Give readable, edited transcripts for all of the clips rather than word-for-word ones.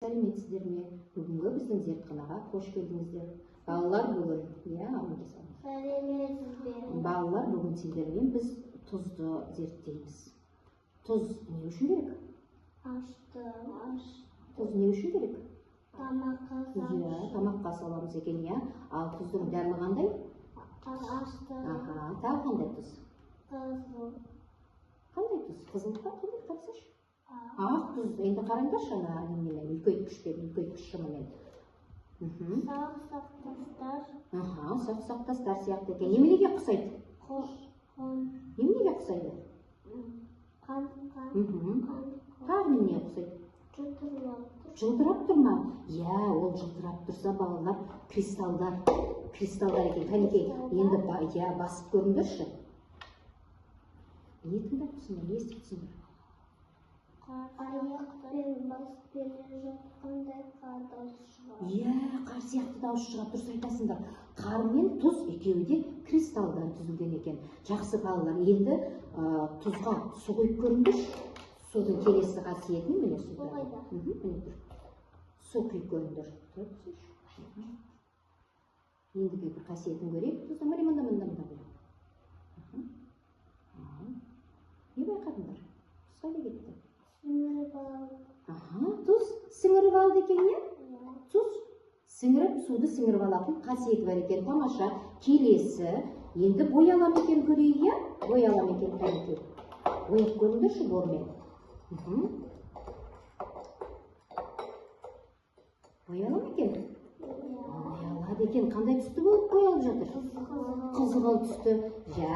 Сәлеметсіздер ме? Бүгінгі біздің зертханаға қош келдіңіздер. Балалар бүгін, балалар бүгін сіздермен біз тұзды зерттейміз. Тұз не үшін керек? Тұз не үшін керек? Тамаққа саламыз екен, я? Ал тұздың дәмі қандай? Тағы қандай тұз? Қандай тұз? Қызыл па? Қандай қарсаш? Ақ тұз. Енді қараңдаршы ана үлкейткіш шамамен. Сақ тастар сияқты екен. Неменеге ұқсайды? Неменеге ұқсайды? Тағы неменеге ұқсайды? Жылтырап тұр ма? Иә, ол жылтырап тұрса балалар кристалдар екен. Кәнекей, енді басып көріңдерші. Не тыңдап тұрсыңдар? Не естіп тұрсыңдар? Қар сияқты дауыс шығады, дұрыс айтасыңдар. Қар мен тұз екеуі де кристалдан түзілген екен. Жақсы балалар, енді тұзға су құйып көріңдерші. Судың келесі қасиетін міне су құйып көріңдер. Ендігі бір қасиетін көрейік. Тұздың мында. Не байқадыңдар? Тұз қайда кетті? Тұз сіңіріп алды екен, не? Тұз сіңіріп, суды сіңіріп алатын қасиеті бар екен. Тамаша. Келесі, енді боялам екен көрейік, я? Боялам екен кәнекей. Бояп көріңдерші бормен. Боялам екен? Боялады екен. Қандай түсті болып боялып жатыр? Қызғылт түсті. Жа,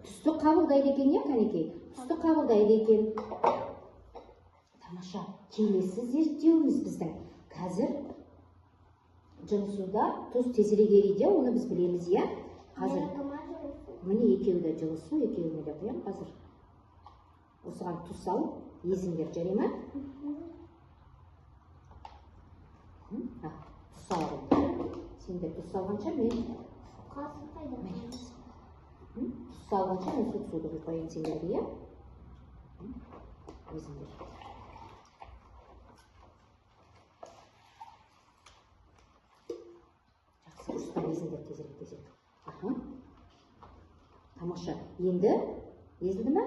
түсті қабылдайды екен, не кәнекей? Түсті қабылдайды екен. Тамаша. Келесі зерттеуіміз біздің. Қазір жылы суда тұз тезірек ериді, оны біз білеміз, я? Қазір міне екеуі де жылы су, екеуіне де қоям қазір. Осыған тұз салып, езіңдер жарай ма? Тұз салғым. Сендер тұз салғанша мен тұз салғанша мен суды қойын сендерге, я? Езіңдер. Жақсы, ұрыстан езіңдер тезірек. Тамаша. Енді езілді ма?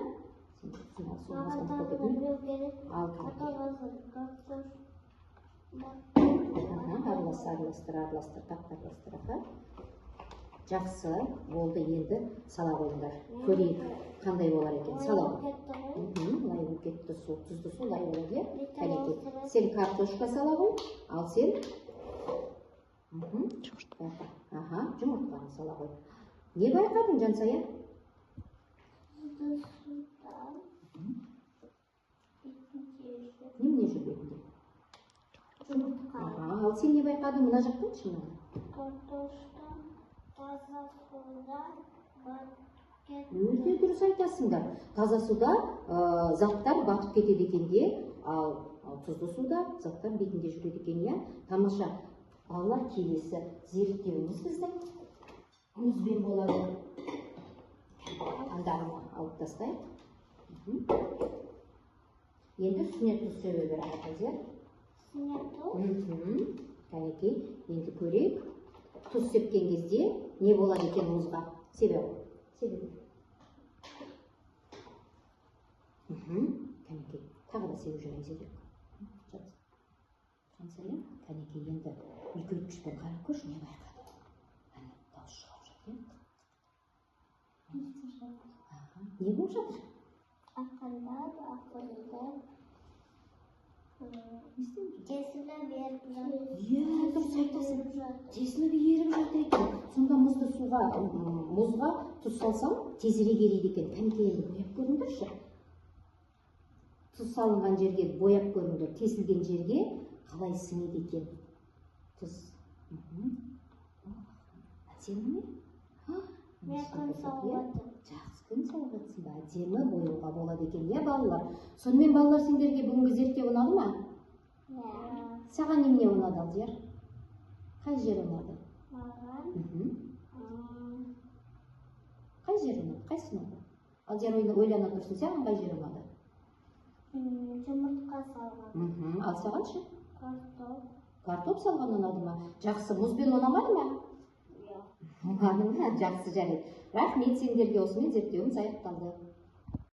Араластыр, тақтарластыр. Жақсы, болды, енді сала қойыңдар. Көрейік, қандай болар екен. Сала қой. Лай болып кетті су, тұзды су лай болады. Кәнекей, сен картошка сала қой, ал сен жұмыртқаны сала қой. Не байқадың, Жансая? Немене жүр бетінде? Ал сен не байқадың, мына жақтың шынын? Өте дұрыс айтасыңдар. Таза суда заттар батып кетеді екен де, ал тұзды суда заттар бетінде жүреді екен, я? Тамаша. Балалар, келесі зерттеуіміз біздің мұзбен болады. Андағын алып тастайық. Енді үстіне тұз сөбе бір айтады. Кәнекей, енді көрейік. Тұз сепкен кезде не болады екен мұзға? Себебі. Кәнекей, тағы да себеп жүрген зерек. Жансая, кәнекей, енді үлкейткішпен қарап көрші, не байқады? Дауыс шығып жатыр. Не болып жатыр? Тесіліп еріп жатыр. Дұрыс айтасың. Тесіліп еріп жатыр екен. Сонда мұзға тұз салсам, тезірек ериді екен. Кәнекей, енді бояп көріңдерші. Тұз салынған жерге бояп көріңдер. Тесілген жерге қалай сіңеді екен. Тұз. Әдемі ме? Жақсы күн салғатсың ба? Әдемі бояуға болады екен, я балалар? Сонымен балалар, сендерге бүгінгі зерттеу ұнады ма? Саған немене ұнады, Алдияр? Қай жер ұнады? Қай жер ұнады? Алдияр ойлана тұрсын, саған қай жер ұнады? Жұмыртқа салған. Ал сағаншы? Картоп. Картоп салған ұнады ма? Жақсы, мұзбен ұнамады ма? Жоқ. Ұнады ма? Жақсы жарайды. Рахмет сендерге, осымен зерттеуіміз аяқталды.